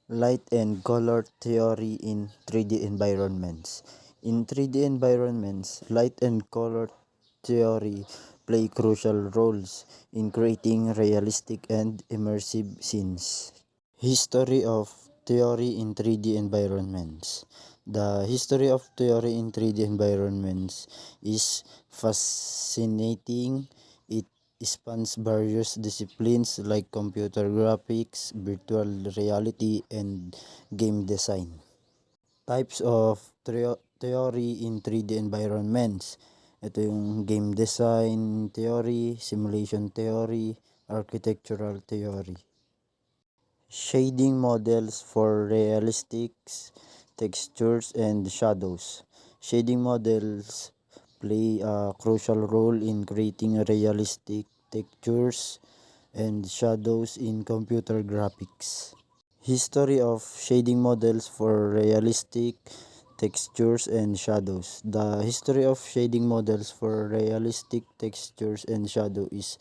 Light and color theory in 3D environments. In 3D environments, light and color theory play crucial roles in creating realistic and immersive scenes. History of theory in 3D environments. The history of theory in 3D environments is fascinating. It spans various disciplines like computer graphics, virtual reality, and game design. Types of theory in 3D environments. Ito yung game design theory, simulation theory, architectural theory. Shading models for realistic textures and shadows. Shading models play a crucial role in creating realistic textures and shadows in computer graphics. History of shading models for realistic textures and shadows. The history of shading models for realistic textures and shadow is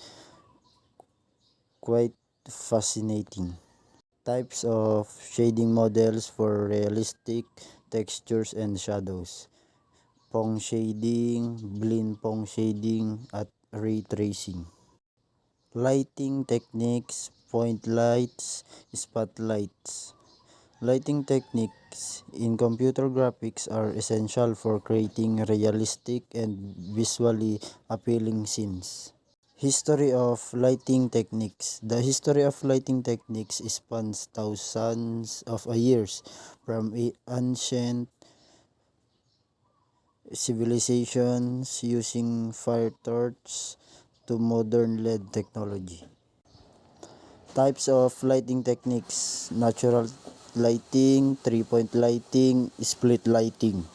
quite fascinating. Types of shading models for realistic textures and shadows. Pong shading, blend pong shading, at ray tracing. Lighting techniques, point lights, spotlights. Lighting techniques in computer graphics are essential for creating realistic and visually appealing scenes. History of lighting techniques. The history of lighting techniques spans thousands of years, from ancient civilizations using fire torches to modern LED technology. Types of lighting techniques: natural lighting, three-point lighting, split lighting.